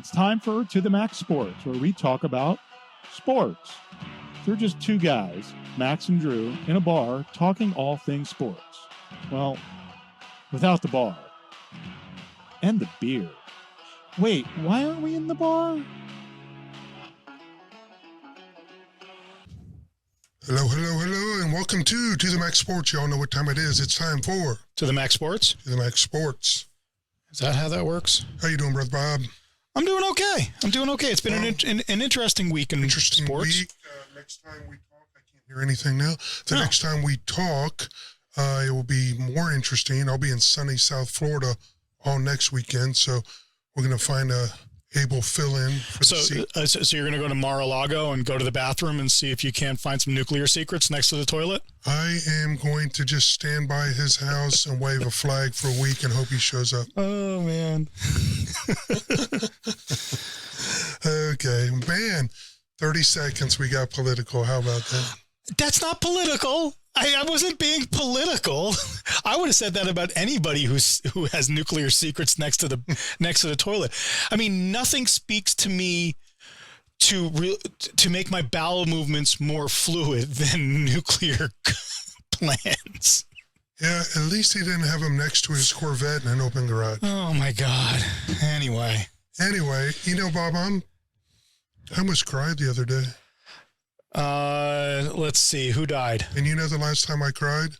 It's time for To the Max Sports, where we talk about sports. They're just two guys, Max and Drew, in a bar talking all things sports. Well, without the bar. And the beer. Wait, why aren't we in the bar? Hello, and welcome to the Max Sports. Y'all know what time it is. It's time for To the Max Sports? To the Max Sports. Is that how that works? How you doing, Brother Bob? I'm doing okay. It's been an interesting week in sports. Week. Next time we talk, I can't hear anything now. Next time we talk, it will be more interesting. I'll be in sunny South Florida all next weekend, so we're going to find a able fill-in for the seat. So you're going to go to Mar-a-Lago and go to the bathroom and see if you can't find some nuclear secrets next to the toilet? I am going to just stand by his house and wave a flag for a week and hope he shows up. Oh, man. Okay, man. 30 seconds, we got political. How about that? That's not political. I wasn't being political. I would have said that about anybody who has nuclear secrets next to the toilet. I mean, nothing speaks to me to make my bowel movements more fluid than nuclear plans. Yeah, at least he didn't have him next to his Corvette in an open garage. Oh my God. Anyway, you know, Bob, I almost cried the other day. Let's see, who died? And you know the last time I cried?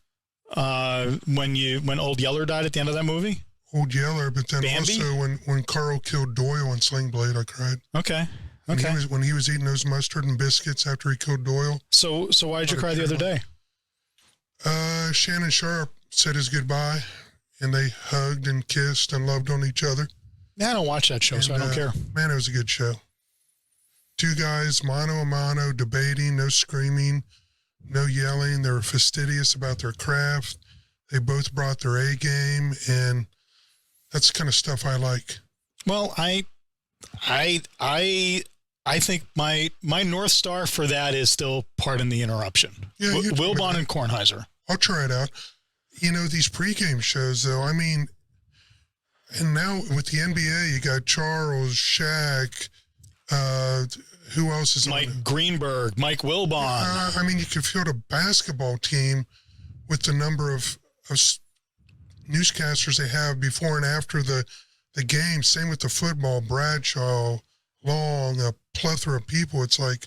When Old Yeller died at the end of that movie? Old Yeller, but then Bambi? also when Carl killed Doyle in Sling Blade, I cried. Okay. When he was eating those mustard and biscuits after he killed Doyle. So why did you cry the other day? Shannon Sharp said his goodbye, and they hugged and kissed and loved on each other. I don't watch that show, so I don't care. Man, it was a good show. Two guys, mano a mano, debating, no screaming, no yelling. They were fastidious about their craft. They both brought their A game, and that's the kind of stuff I like. Well, I think my North Star for that is still Pardon the Interruption. Yeah, Wilbon and Kornheiser. I'll try it out. You know, these pregame shows, though, I mean, and now with the NBA, you got Charles, Shaq, who else is Mike on Greenberg, Mike Wilbon. I mean, you could field a basketball team with the number of newscasters they have before and after the game. Same with the football, Bradshaw, Long, a plethora of people. It's like,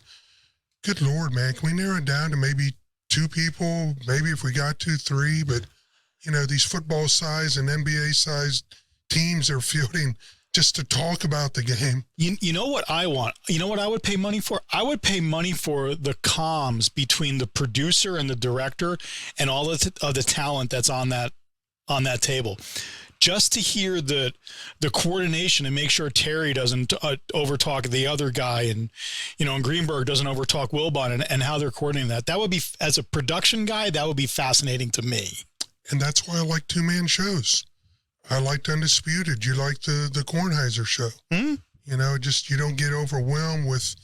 good Lord, man, can we narrow it down to maybe two people? Maybe if we got 2, 3, but, you know, these football size and NBA size teams are fielding just to talk about the game. You know what I want? You know what I would pay money for? I would pay money for the comms between the producer and the director and all of the talent that's on that table, just to hear the coordination and make sure Terry doesn't overtalk the other guy, and and Greenberg doesn't overtalk Wilbon, and how they're coordinating that. That would be, as a production guy, that would be fascinating to me. And that's why I like 2-man shows. I liked Undisputed. You like the Kornheiser show. Mm-hmm. You know, just you don't get overwhelmed with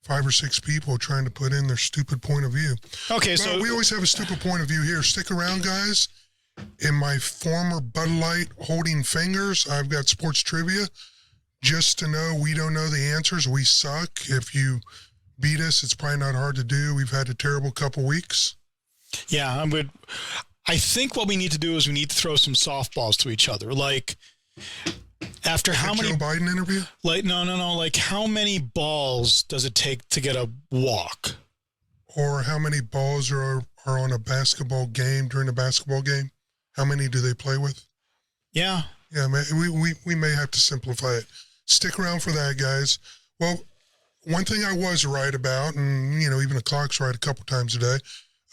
5 or 6 people trying to put in their stupid point of view. Okay, so we always have a stupid point of view here. Stick around, guys. In my former Bud Light holding fingers, I've got sports trivia. Just to know we don't know the answers. We suck. If you beat us, it's probably not hard to do. We've had a terrible couple weeks. Yeah, I think what we need to do is we need to throw some softballs to each other. Like, after how many... Joe Biden interview? Like, no. Like, how many balls does it take to get a walk? Or how many balls are on a basketball game during a basketball game? How many do they play with? Yeah. Yeah, man, we may have to simplify it. Stick around for that, guys. Well, one thing I was right about, and, even the clock's right a couple times a day,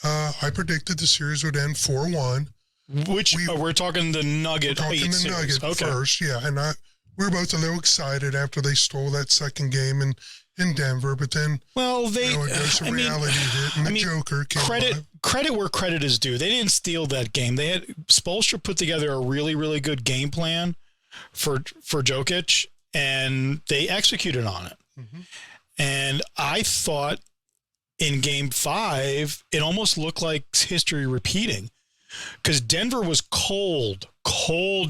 I predicted the series would end 4-1. Which we're talking the Nugget. We're talking the Nugget first, yeah. And we were both a little excited after they stole that second game in Denver, but then it goes to reality hit, and the Joker came credit where credit is due. They didn't steal that game. Spoelstra put together a really, really good game plan for Jokic, and they executed on it. Mm-hmm. And I thought in Game 5, it almost looked like history repeating, because Denver was cold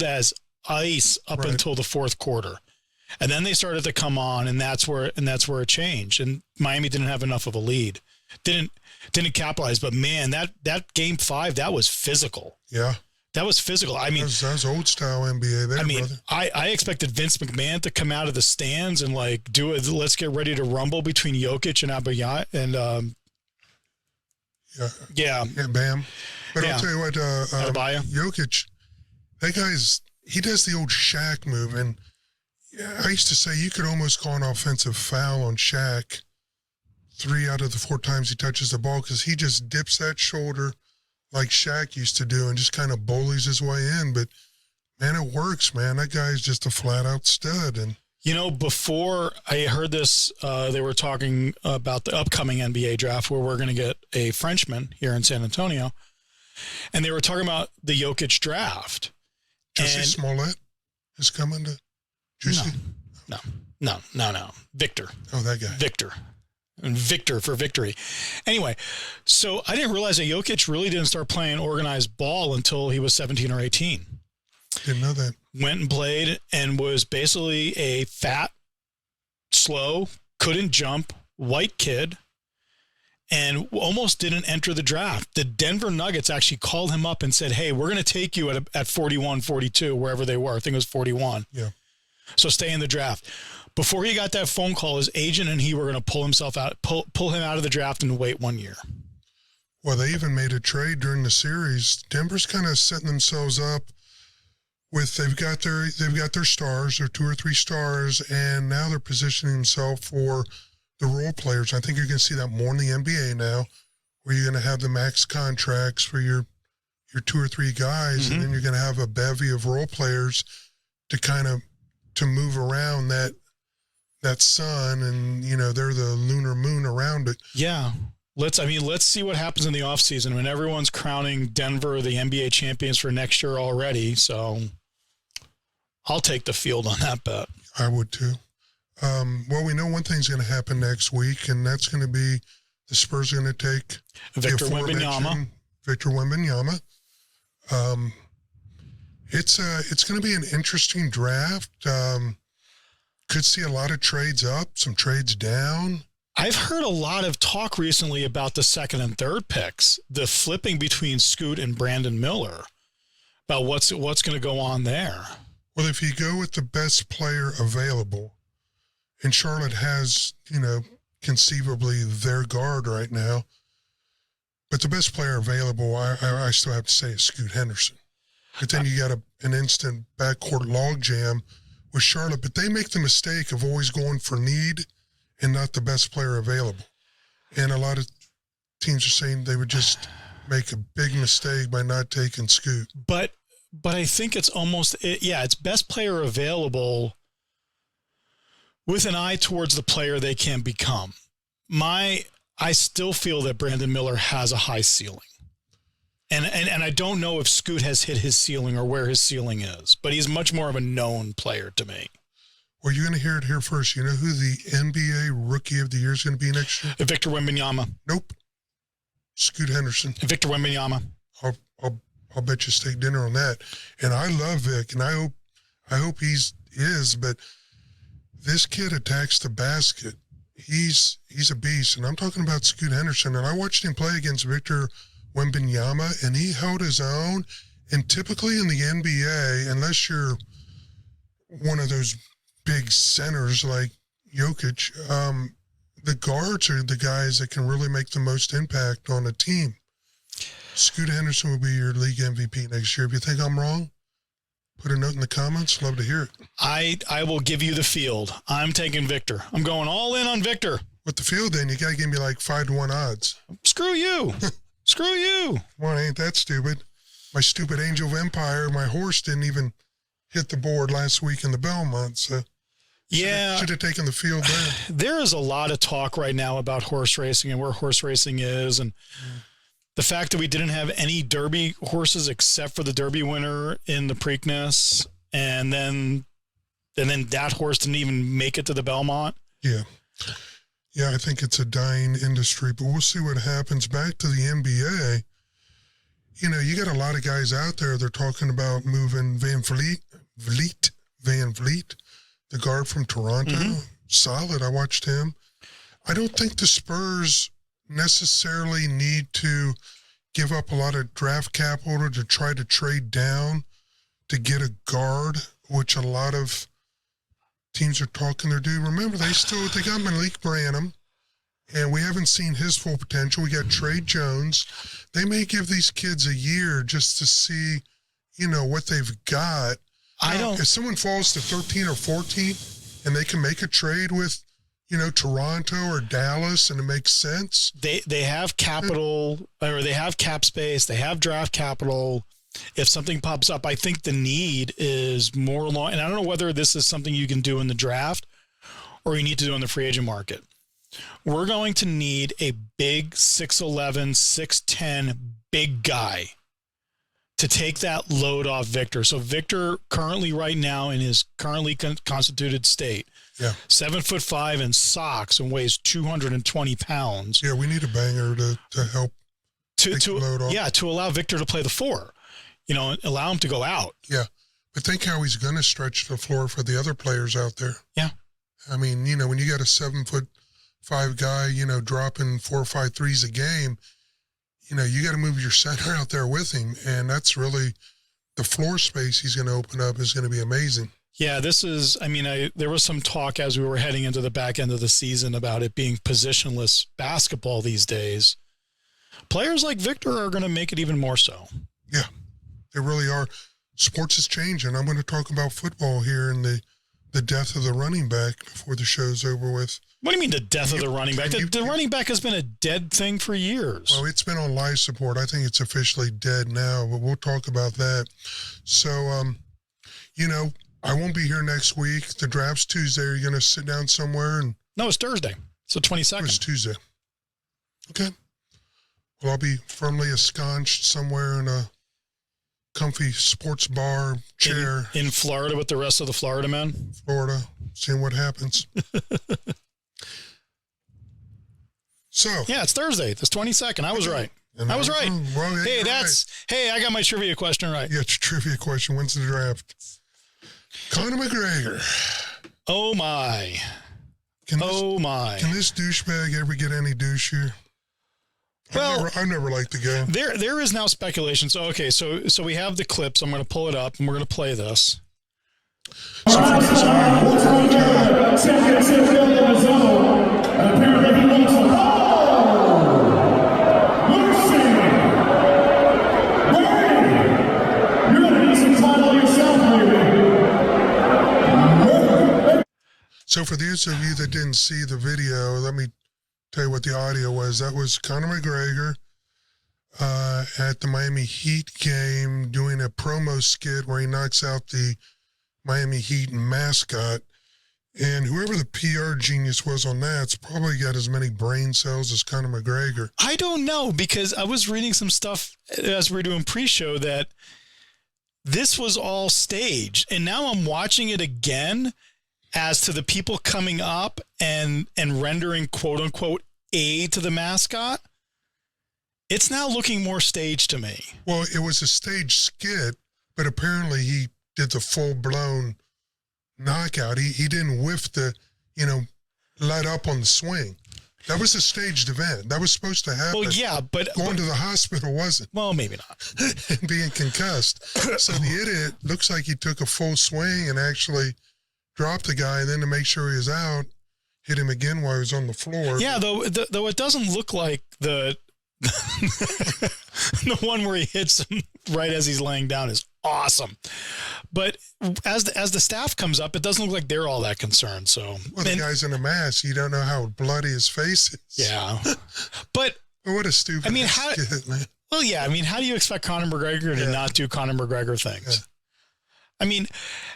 as ice up until the fourth quarter. And then they started to come on, and that's where it changed. And Miami didn't have enough of a lead. Didn't capitalize. But man, that game 5, that was physical. Yeah. That was physical. I mean, that was old style NBA there, brother. I expected Vince McMahon to come out of the stands and like do it. Let's get ready to rumble between Jokic and Abayat and yeah, Bam. But I'll tell you what, Jokic, that he does the old Shaq move, and I used to say you could almost call an offensive foul on Shaq 3 out of the 4 times he touches the ball, because he just dips that shoulder like Shaq used to do and just kind of bullies his way in. But, man, it works, man. That guy's just a flat-out stud. And before I heard this, they were talking about the upcoming NBA draft where we're going to get a Frenchman here in San Antonio. And they were talking about the Jokic draft. Jussie Smollett is coming to Juicy? No. Victor. Oh, that guy. Victor. And Victor for victory. Anyway, so I didn't realize that Jokic really didn't start playing organized ball until he was 17 or 18. Didn't know that. Went and played and was basically a fat, slow, couldn't jump, white kid, and almost didn't enter the draft. The Denver Nuggets actually called him up and said, hey, we're going to take you at 41, 42, wherever they were. I think it was 41. Yeah. So stay in the draft. Before he got that phone call, his agent and he were going to pull him out of the draft and wait 1 year. Well, they even made a trade during the series. Denver's kind of setting themselves up with they've got their stars, their 2 or 3 stars, and now they're positioning themselves for the role players. I think you're going to see that more in the NBA now, where you're going to have the max contracts for your 2 or 3 guys, and then you're going to have a bevy of role players to move around that sun, and they're the lunar moon around it. Yeah. Let's see what happens in the offseason. I mean, everyone's crowning Denver the NBA champions for next year already, so I'll take the field on that bet. I would too. Well, we know one thing's going to happen next week, and that's going to be the Spurs are going to take Victor Wembanyama. It's going to be an interesting draft. Could see a lot of trades up, some trades down. I've heard a lot of talk recently about the 2nd and 3rd picks, the flipping between Scoot and Brandon Miller, about what's going to go on there. Well, if you go with the best player available, and Charlotte has, conceivably their guard right now, but the best player available, I still have to say, is Scoot Henderson. But then you got an instant backcourt logjam with Charlotte, but they make the mistake of always going for need and not the best player available. And a lot of teams are saying they would just make a big mistake by not taking Scoot. But I think it's it's best player available with an eye towards the player they can become. I still feel that Brandon Miller has a high ceiling. And I don't know if Scoot has hit his ceiling or where his ceiling is, but he's much more of a known player to me. Well, you're going to hear it here first. You know who the NBA Rookie of the Year is going to be next year? Victor Wembanyama. Nope. Scoot Henderson. Victor Wembanyama. I'll bet you steak dinner on that. And I love Vic, and I hope he is, but this kid attacks the basket. He's a beast, and I'm talking about Scoot Henderson. And I watched him play against Victor Wembanyama, and he held his own. And typically in the NBA, unless you're one of those big centers like Jokic, the guards are the guys that can really make the most impact on a team. Scoot Henderson will be your league MVP next year. If you think I'm wrong, put a note in the comments. Love to hear it. I will give you the field. I'm taking Victor. I'm going all in on Victor. With the field, then you got to give me like 5-1 odds. Screw you. Screw you. Well, ain't that stupid? My stupid Angel of Empire, my horse didn't even hit the board last week in the Belmont. So should have taken the field there. There is a lot of talk right now about horse racing and where horse racing is, and the fact that we didn't have any Derby horses except for the Derby winner in the Preakness, and then that horse didn't even make it to the Belmont. Yeah. Yeah, I think it's a dying industry, but we'll see what happens. Back to the NBA, you got a lot of guys out there. They're talking about moving Van Vliet the guard from Toronto, solid. I watched him. I don't think the Spurs necessarily need to give up a lot of draft capital to try to trade down to get a guard, which a lot of teams are talking their due. Remember, they got Malik Branham, and we haven't seen his full potential. We got Trey Jones. They may give these kids a year just to see, what they've got. If someone falls to 13 or 14 and they can make a trade with, Toronto or Dallas, and it makes sense. They have capital, or they have cap space. They have draft capital. If something pops up, I think the need is more along, and I don't know whether this is something you can do in the draft or you need to do in the free agent market. We're going to need a big 6'11", 6'10", big guy to take that load off Victor. So Victor currently right now in his currently constituted state, 7'5" in socks and weighs 220 pounds. Yeah, we need a banger to help take the load off. Yeah, to allow Victor to play the 4. Allow him to go out. Yeah. But think how he's going to stretch the floor for the other players out there. Yeah. I mean, when you got a 7'5" guy, dropping 4 or 5 threes a game, you got to move your center out there with him. And that's really the floor space he's going to open up is going to be amazing. Yeah, there was some talk as we were heading into the back end of the season about it being positionless basketball these days. Players like Victor are going to make it even more so. Yeah. They really are. Sports is changing. I'm going to talk about football here and the death of the running back before the show's over with. What do you mean the death of the running back? The running back has been a dead thing for years. Well, it's been on life support. I think it's officially dead now, but we'll talk about that. So, I won't be here next week. The draft's Tuesday. Are you going to sit down somewhere? No, it's Thursday. It's the 22nd. It's Tuesday. Okay. Well, I'll be firmly ensconced somewhere in a comfy sports bar chair in Florida with the rest of the Florida men. Florida, seeing what happens. So yeah, it's Thursday. It's 22nd. I was right. I was right. Well, hey, I got my trivia question right. Yeah, it's a trivia question. When's the draft? Conor McGregor. Oh my. Can this douchebag ever get any douchier? Well, I never liked the guy. There is now speculation. So we have the clips. I'm going to pull it up and we're going to play this. So for those of you that didn't see the video, let me tell you what the audio was. That was Conor McGregor at the Miami Heat game doing a promo skit where he knocks out the Miami Heat mascot. And whoever the PR genius was on that's probably got as many brain cells as Conor McGregor. I don't know, because I was reading some stuff as we were doing pre-show that this was all staged. And now I'm watching it again as to the people coming up and rendering quote unquote aid to the mascot. It's now looking more staged to me. Well, it was a staged skit, but apparently he did the full blown knockout. He didn't whiff the, let up on the swing. That was a staged event. That was supposed to happen. Well, yeah, but going to the hospital wasn't. Well, maybe not. And being concussed. So the idiot looks like he took a full swing and actually dropped the guy, and then to make sure he was out, hit him again while he was on the floor. Yeah, though it doesn't look like the the one where he hits him right as he's laying down is awesome. But as the staff comes up, it doesn't look like they're all that concerned. So the guy's in a mask. You don't know how bloody his face is. Yeah. But what a stupid skit, man. Well, yeah. How do you expect Conor McGregor to not do Conor McGregor things? Yeah.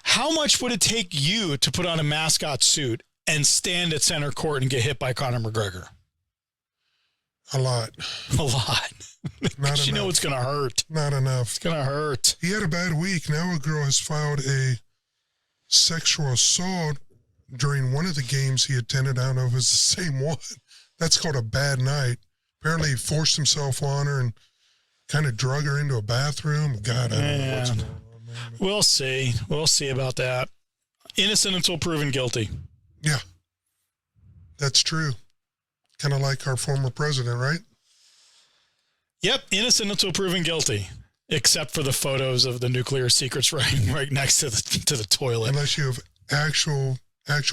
How much would it take you to put on a mascot suit and stand at center court and get hit by Conor McGregor? A lot. A lot. Because you know it's going to hurt. Not enough. It's going to hurt. He had a bad week. Now a girl has filed a sexual assault during one of the games he attended. I don't know if it's the same one. That's called a bad night. Apparently he forced himself on her and kind of drug her into a bathroom. God, I don't know what's going on. We'll see. We'll see about that. Innocent until proven guilty. Yeah, that's true. Kind of like our former president, right? Yep, innocent until proven guilty, except for the photos of the nuclear secrets right next to the toilet. Unless you have actual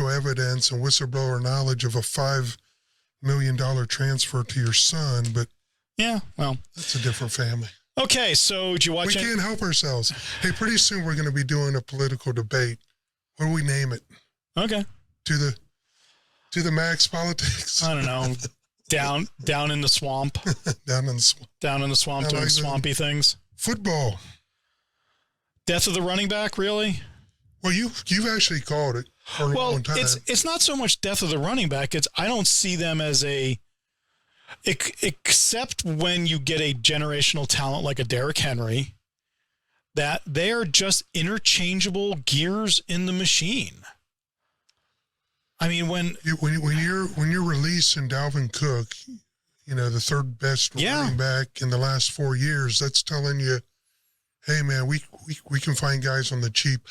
evidence and whistleblower knowledge of a $5 million transfer to your son, but yeah, well, that's a different family. Okay, so did you watch We it? can't help ourselves. Hey, pretty soon we're going to be doing a political debate. What do we name it? Okay. To the max politics? I don't know. Down in the swamp. Down in the swamp. Down in the swamp doing swampy things. Football. Death of the running back, really? Well, you've actually called it for a long time. It's not so much death of the running back. I don't see them as except when you get a generational talent like a Derrick Henry, that they are just interchangeable gears in the machine. I mean, when you're releasing Dalvin Cook, the third best running back in the last 4 years, that's telling you, hey man, we can find guys on the cheap.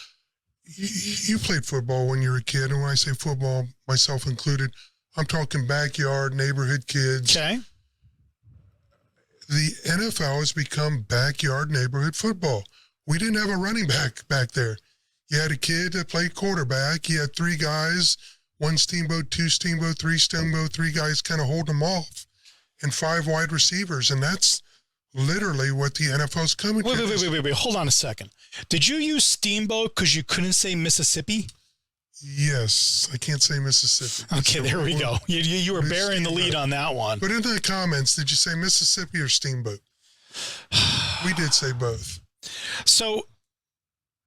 You played football when you were a kid, and when I say football, myself included, I'm talking backyard neighborhood kids. Okay. The NFL has become backyard neighborhood football. We didn't have a running back there. You had a kid that played quarterback. You had three guys, one steamboat, two steamboat, three steamboat, three guys kind of hold them off, and five wide receivers. And that's literally what the NFL's coming to. Wait. Hold on a second. Did you use steamboat because you couldn't say Mississippi? Yes, I can't say Mississippi. Okay, there we go. You were bearing the lead on that one. But in the comments, did you say Mississippi or steamboat? We did say both. So,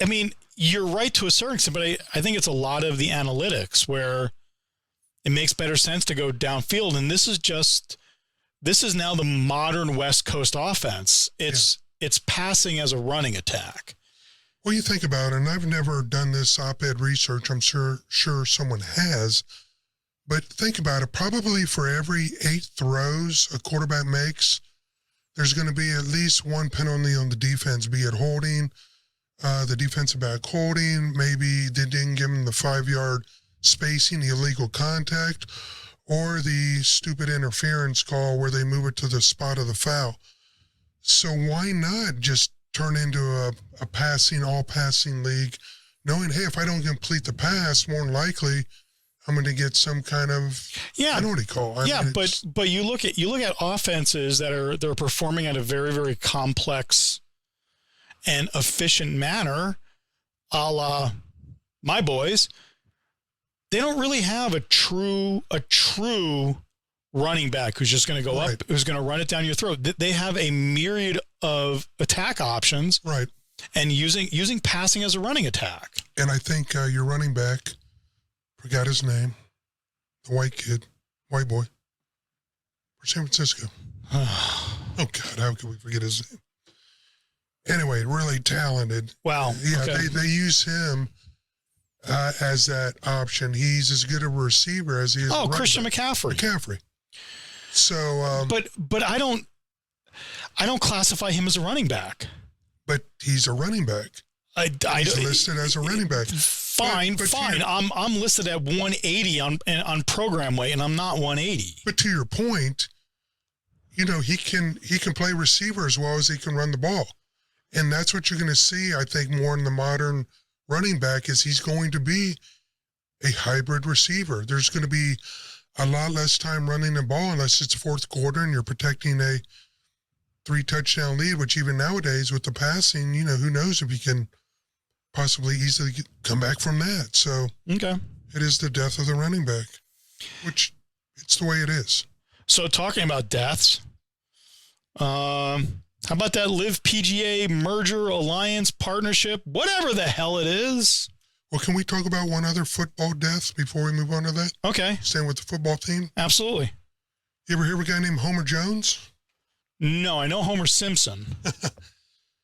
I mean, you're right to a certain extent, but I think it's a lot of the analytics where it makes better sense to go downfield. And this is now the modern West Coast offense. It's passing as a running attack. Well, you think about it, and I've never done this op-ed research. I'm sure someone has. But think about it. Probably for every 8 throws a quarterback makes, there's going to be at least one penalty on the defense, be it holding, the defensive back holding, maybe they didn't give him the 5-yard spacing, the illegal contact, or the stupid interference call where they move it to the spot of the foul. So why not just turn into a all passing league, knowing, hey, if I don't complete the pass, more than likely I'm going to get some kind of penalty call. But you look at offenses that are performing at a very, very complex and efficient manner, a la my boys. They don't really have a true running back who's just going to go up, who's going to run it down your throat. They have a myriad of attack options, right? And using passing as a running attack. And I think your running back, forgot his name, the white boy, for San Francisco. Oh God, how could we forget his name? Anyway, really talented. Wow. Yeah, okay. they use him as that option. He's as good a receiver as he is. Oh, Christian McCaffrey. So, but I don't classify him as a running back. But he's a running back. He's listed as a running back. Fine. I'm listed at 180 on program weight, and I'm not 180. But to your point, he can play receiver as well as he can run the ball, and that's what you're going to see. I think more in the modern running back is he's going to be a hybrid receiver. There's going to be a lot less time running the ball unless it's fourth quarter and you're protecting a 3-touchdown lead, which even nowadays with the passing, who knows if you can possibly easily come back from that. So okay, it is the death of the running back, which it's the way it is. So talking about deaths, how about that Live PGA merger, alliance, partnership, whatever the hell it is? Well, can we talk about one other football death before we move on to that? Okay. Staying with the football team? Absolutely. You ever hear of a guy named Homer Jones? No, I know Homer Simpson.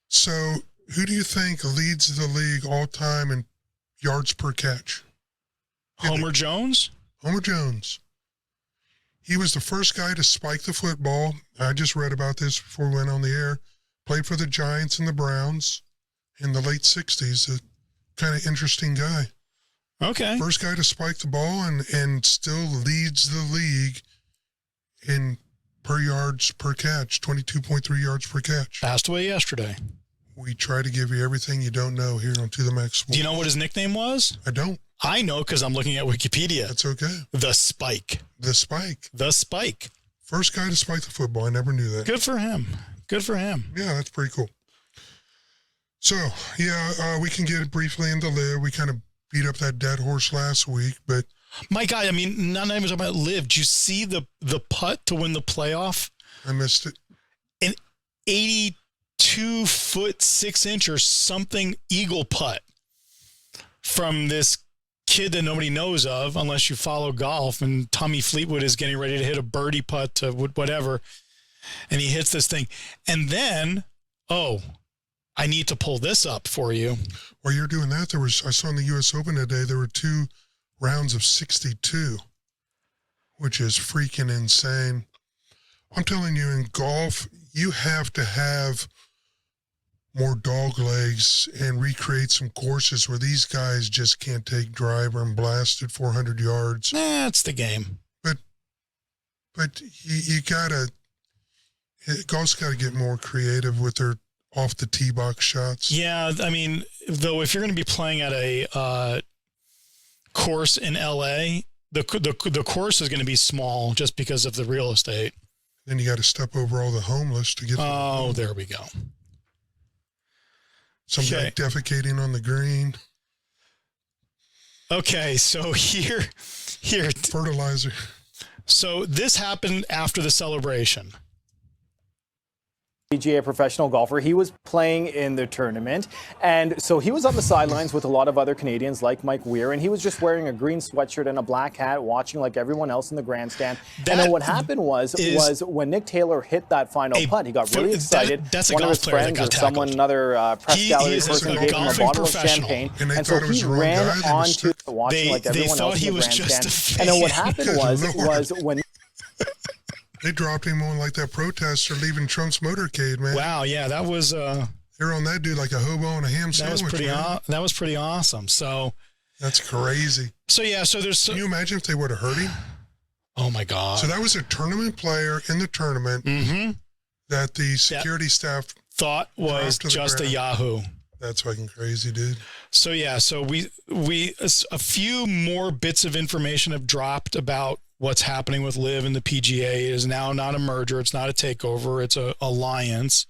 So who do you think leads the league all time in yards per catch? Homer Jones? Homer Jones. He was the first guy to spike the football. I just read about this before we went on the air. Played for the Giants and the Browns in the late 60s. A kind of interesting guy. Okay. First guy to spike the ball and still leads the league in per yards per catch, 22.3 yards per catch. Passed away yesterday. We try to give you everything you don't know here on To the Max Sports. Do you know what his nickname was? I don't. I know because I'm looking at Wikipedia. That's okay. The Spike. The Spike. The Spike. First guy to spike the football. I never knew that. Good for him. Good for him. Yeah, that's pretty cool. So, we can get briefly into Liv. We kind of beat up that dead horse last week, but My God, I mean, not even talking about Liv. Did you see the putt to win the playoff? I missed it. An 82-foot 6-inch or something eagle putt from this kid that nobody knows of unless you follow golf, and Tommy Fleetwood is getting ready to hit a birdie putt to whatever, and he hits this thing. And then, I need to pull this up for you. While you're doing that, I saw in the U.S. Open today, there were 2 rounds of 62, which is freaking insane. I'm telling you, in golf, you have to have more dog legs and recreate some courses where these guys just can't take driver and blast it 400 yards. That's the game. But you gotta, golf's got to get more creative with their off the tee box shots. Yeah, I mean, though, if you're going to be playing at a course in LA, the course is going to be small just because of the real estate. Then you got to step over all the homeless to get. Oh, there we go. Some guy defecating on the green. Okay, so here. Fertilizer. So this happened after the celebration. PGA professional golfer. He was playing in the tournament, and so he was on the sidelines with a lot of other Canadians like Mike Weir, and he was just wearing a green sweatshirt and a black hat, watching like everyone else in the grandstand. And then what happened was when Nick Taylor hit that final putt, he got really excited. That's a one of golf his player friends that or got someone, tackled. another press gallery person, gave him a bottle of professional. champagne, And so he ran onto watching like they everyone thought else he in the was grandstand. just a And then what fan. happened Good was when They dropped him on like that protester leaving Trump's motorcade, man. Wow, yeah, that was They're on that dude like a hobo on a ham sandwich. that was pretty awesome. So that's crazy. So there's. Can you imagine if they would have hurt him? Oh my God! So that was a tournament player in the tournament that the security staff thought was just a Yahoo. That's fucking crazy, dude. So we a few more bits of information have dropped about what's happening with Liv and the PGA. It is now not a merger. It's not a takeover. It's a alliance.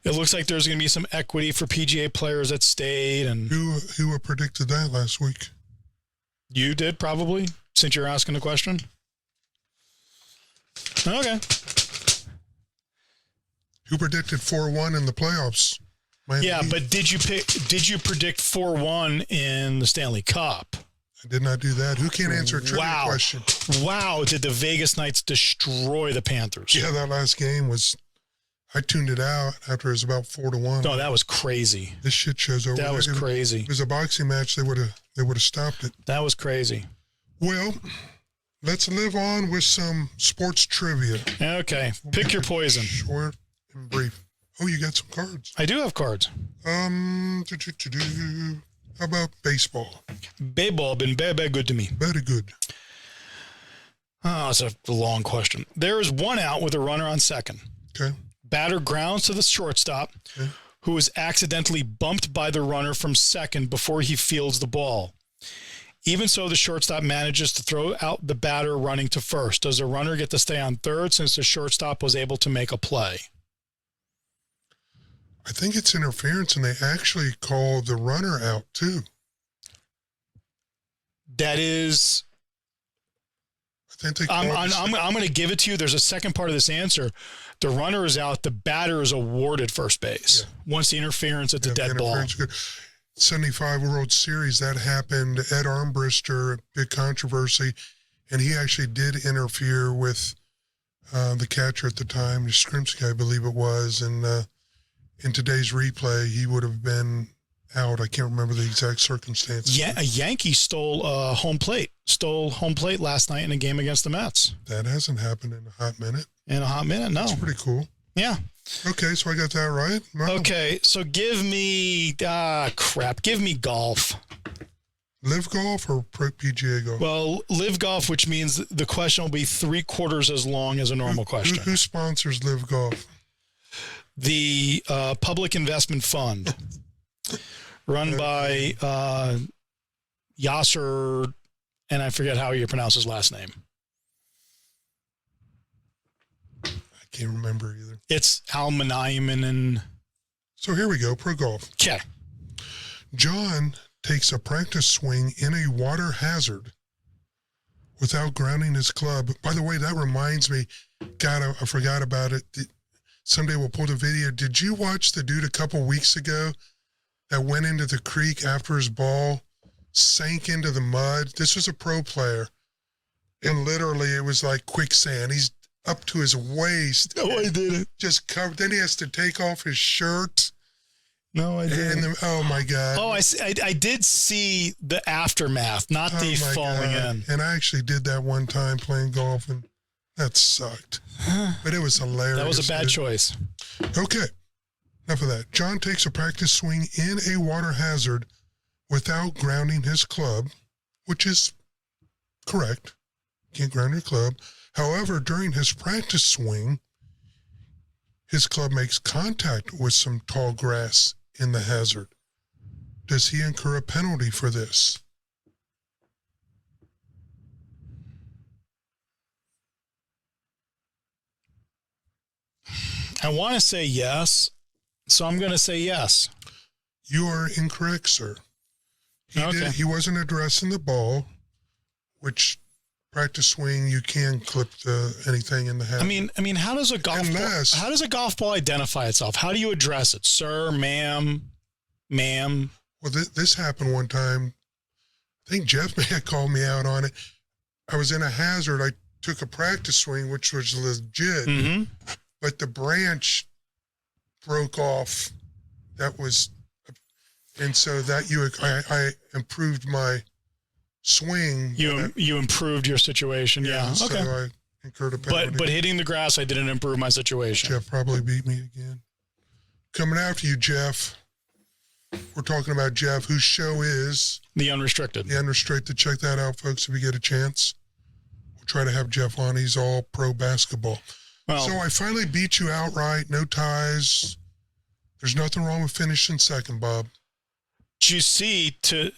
It looks like there's going to be some equity for PGA players that stayed. And who predicted that last week? You did, probably, since you're asking the question. Okay. Who predicted 4-1 in the playoffs? Yeah, but did you predict 4-1 in the Stanley Cup? I did not do that. Who can't answer a trivia question? Wow, did the Vegas Knights destroy the Panthers? Yeah, that last game was, I tuned it out after it was about 4-1. No, that was crazy. This shit show's over. That was crazy. If it was a boxing match, they would have stopped it. That was crazy. Well, let's live on with some sports trivia. Okay, pick your poison. Short and brief. Oh, you got some cards. I do have cards. How about baseball? Baseball been very good to me. Very good. Oh, it's a long question. There is one out with a runner on second. Okay. Batter grounds to the shortstop, who is accidentally bumped by the runner from second before he fields the ball. Even so, the shortstop manages to throw out the batter running to first. Does the runner get to stay on third since the shortstop was able to make a play? I think it's interference, and they actually call the runner out too. That is. I think I'm going to give it to you. There's a second part of this answer. The runner is out. The batter is awarded first base. Yeah. Once the interference at the dead ball. Good. 75 World Series, that happened. Ed Armbrister, big controversy, and he actually did interfere with the catcher at the time, Skrimsky, I believe it was, and in today's replay, he would have been out. I can't remember the exact circumstances. Yeah, a Yankee stole home plate last night in a game against the Mets. That hasn't happened in a hot minute. No. That's pretty cool. Yeah. Okay, so I got that right. Wow. Okay, so give me golf. Live golf or pro PGA golf? Well, live golf, which means the question will be 3/4 as long as a normal question. Who sponsors live golf? The Public Investment Fund, run by Yasser, and I forget how you pronounce his last name. I can't remember either. It's Al Manayaman and... So here we go, pro golf. Okay. John takes a practice swing in a water hazard without grounding his club. By the way, that reminds me, God, I forgot about it. Someday we'll pull the video. Did you watch the dude a couple weeks ago that went into the creek after his ball sank into the mud? This was a pro player. And literally it was like quicksand. He's up to his waist. No, I didn't. Just covered. Then he has to take off his shirt. No, I didn't. And oh my God. Oh, I did see the aftermath, not the my falling God. in. And I actually did that one time playing golf, and that sucked. But it was hilarious. That was a bad choice. Okay. Enough of that. John takes a practice swing in a water hazard without grounding his club, which is correct. Can't ground your club. However, during his practice swing, his club makes contact with some tall grass in the hazard. Does he incur a penalty for this? I want to say yes, so I'm going to say yes. You are incorrect, sir. He wasn't addressing the ball, which practice swing you can clip anything in the hazard. I mean, how does a golf ball identify itself? How do you address it, sir, ma'am? Well, this happened one time. I think Jeff may have called me out on it. I was in a hazard. I took a practice swing, which was legit, but the branch broke off. That was, and so that I improved my swing. You improved your situation. Yeah. So Okay. I incurred a penalty. But hitting the grass, I didn't improve my situation. Jeff probably beat me again. Coming after you, Jeff. We're talking about Jeff, whose show is The Unrestricted. The Unrestricted. Check that out, folks, if you get a chance. We'll try to have Jeff on. He's all pro basketball. Well, So I finally beat you outright. No ties. There's nothing wrong with finishing second, Bob. you see to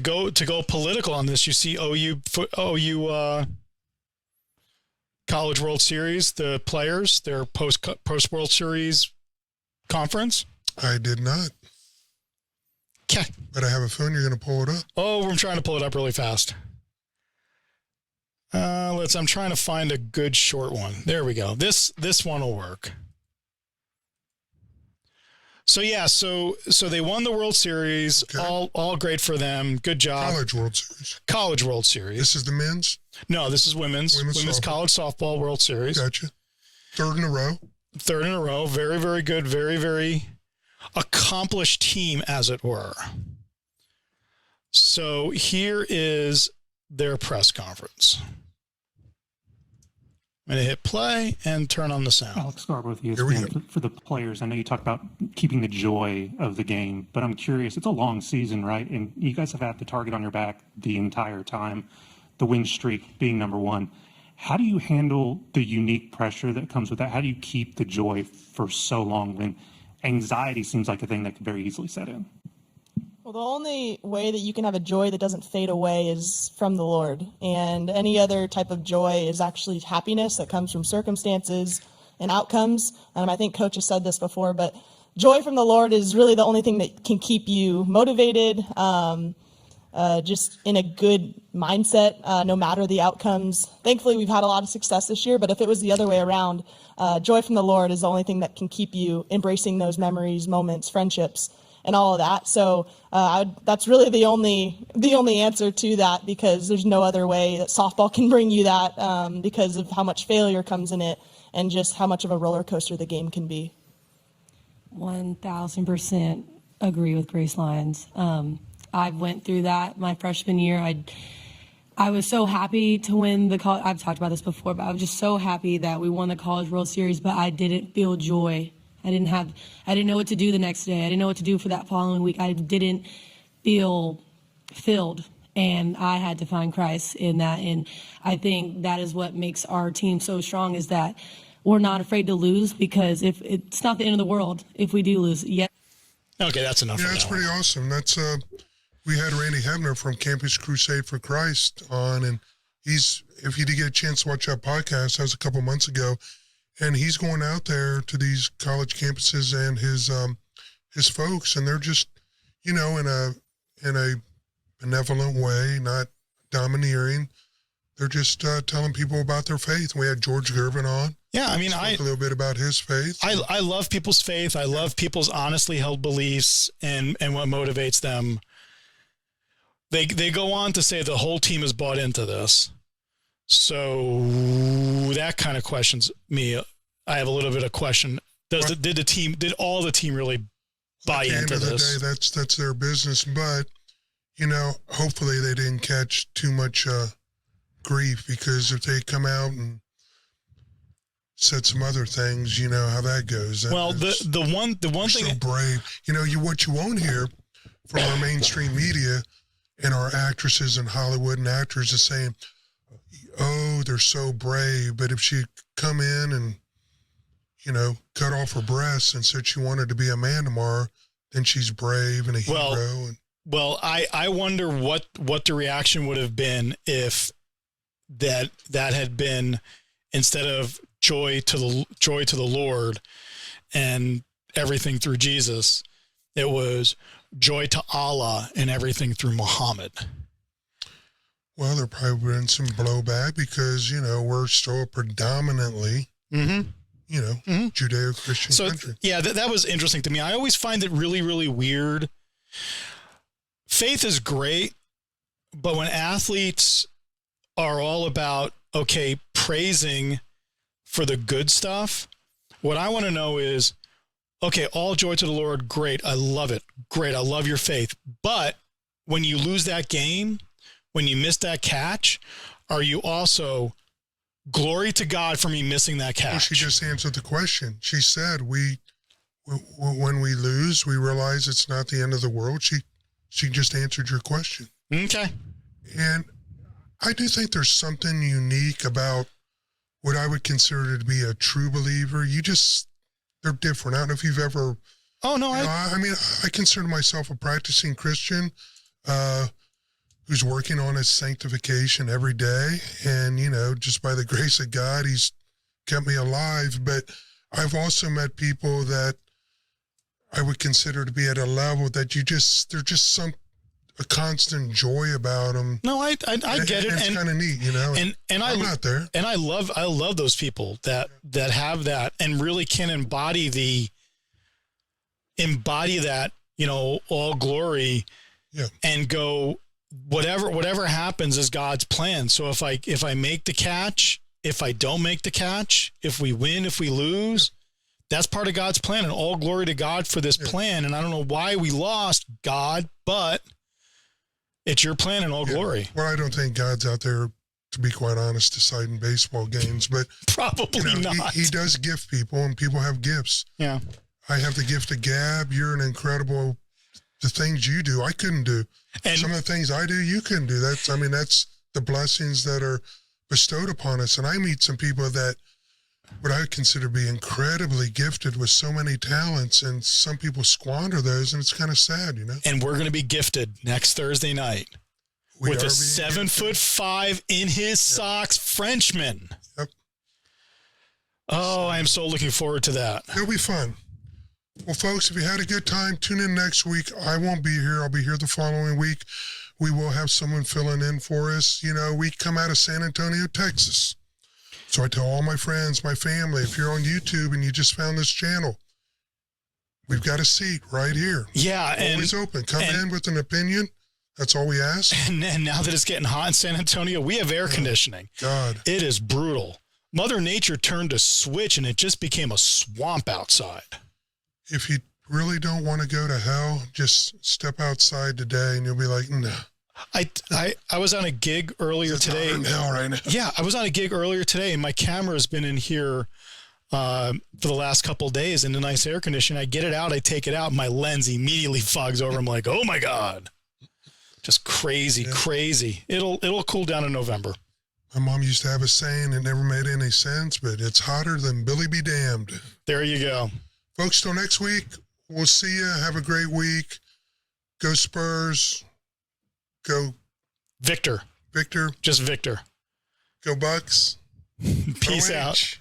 go political on this, you see OU College World Series, the players, their post World Series conference. I did not. Okay. But I have a phone. You're going to pull it up. Oh, I'm trying to pull it up really fast. I'm trying to find a good short one. There we go. This one will work. So yeah, so they won the World Series. Okay. All great for them. Good job. College World Series. College World Series. This is the men's? No, this is women's college softball World Series. Gotcha. Third in a row. Very, very good. Very, very accomplished team, as it were. So here is their press conference. I'm going to hit play and turn on the sound. Alex Garber with ESPN. For the players, I know you talked about keeping the joy of the game, but I'm curious, it's a long season, right? And you guys have had the target on your back the entire time, the win streak being number one. How do you handle the unique pressure that comes with that? How do you keep the joy for so long when anxiety seems like a thing that could very easily set in? Well, the only way that you can have a joy that doesn't fade away is from the Lord. And any other type of joy is actually happiness that comes from circumstances and outcomes. I think Coach has said this before, but joy from the Lord is really the only thing that can keep you motivated, just in a good mindset, no matter the outcomes. Thankfully, we've had a lot of success this year, but if it was the other way around, joy from the Lord is the only thing that can keep you embracing those memories, moments, friendships, and all of that. So that's really the only answer to that, because there's no other way that softball can bring you that, because of how much failure comes in it and just how much of a roller coaster the game can be. 1,000% agree with Grace Lyons. I went through that my freshman year. I was so happy to win the college. I've talked about this before, but I was just so happy that we won the College World Series, but I didn't feel joy. I didn't know what to do the next day. I didn't know what to do for that following week. I didn't feel filled. And I had to find Christ in that. And I think that is what makes our team so strong, is that we're not afraid to lose, because if it's not the end of the world if we do lose. Yeah. Okay, that's enough. Yeah, that's that pretty awesome. That's we had Randy Hebner from Campus Crusade for Christ on, and if you did get a chance to watch that podcast, that was a couple months ago, and he's going out there to these college campuses and his folks, and they're just, in a benevolent way, not domineering. They're just telling people about their faith. We had George Gervin on. Yeah, I mean, a little bit about his faith. I love people's faith. I love people's honestly held beliefs and what motivates them. They go on to say the whole team is bought into this. So that kind of questions me. I have a little bit of question. Did all the team really buy into this? At the end of the day, that's their business. But, hopefully they didn't catch too much grief, because if they come out and said some other things, you know how that goes. The one thing, so brave. What you won't hear from our mainstream media and our actresses in Hollywood and actors is saying, "Oh, they're so brave." But if she come in and cut off her breasts and said she wanted to be a man tomorrow, then she's brave and a hero. I wonder what the reaction would have been if that had been, instead of joy to the Lord and everything through Jesus, it was joy to Allah and everything through Muhammad. Well, there probably would have been some blowback, because we're still a predominantly Judeo-Christian country. Yeah, that was interesting to me. I always find it really, really weird. Faith is great, but when athletes are all about, praising for the good stuff, what I want to know is, all joy to the Lord, great, I love it, great, I love your faith. But when you lose that game, when you miss that catch, are you also, glory to God for me missing that catch? Well, she just answered the question. She said, when we lose, we realize it's not the end of the world. She just answered your question. Okay. And I do think there's something unique about what I would consider to be a true believer. They're different. I don't know if you've ever. Oh, no. I consider myself a practicing Christian who's working on his sanctification every day. And, just by the grace of God, he's kept me alive. But I've also met people that I would consider to be at a level that there's just a constant joy about them. No, I get it. It's kind of neat, And I'm not there. And I love those people that have that and really can embody that, all glory, and go, whatever happens is God's plan. So if I make the catch, if I don't make the catch, if we win, if we lose, that's part of God's plan, and all glory to God for this plan. And I don't know why we lost, God, but it's your plan and all glory. Well, I don't think God's out there, to be quite honest, deciding baseball games, but probably not. He does gift people, and people have gifts. Yeah. I have the gift of gab. You're an incredible, the things you do, I couldn't do. And some of the things I do, you couldn't do. That's the blessings that are bestowed upon us. And I meet some people that what I would consider to be incredibly gifted with so many talents, and some people squander those, and it's kind of sad, And we're going to be gifted next Thursday night with a 7'5" in his socks Frenchman. Yep. Oh, I am so looking forward to that. It'll be fun. Well, folks, if you had a good time, tune in next week. I won't be here. I'll be here the following week. We will have someone filling in for us. We come out of San Antonio, Texas. So I tell all my friends, my family, if you're on YouTube and you just found this channel, we've got a seat right here. Yeah. Always open. Come in with an opinion. That's all we ask. And now that it's getting hot in San Antonio, we have air conditioning. God. It is brutal. Mother Nature turned a switch and it just became a swamp outside. If you really don't want to go to hell, just step outside today and you'll be like, no. I was on a gig earlier today. In hell right now. Yeah, I was on a gig earlier today, and my camera's been in here for the last couple of days in the nice air conditioning. I get it out, I take it out, my lens immediately fogs over. I'm like, oh my God. Just crazy. It'll cool down in November. My mom used to have a saying that never made any sense, but it's hotter than Billy be damned. There you go. Folks, till next week, we'll see you. Have a great week. Go Spurs. Go Victor. Victor. Just Victor. Go Bucks. Peace OH. out.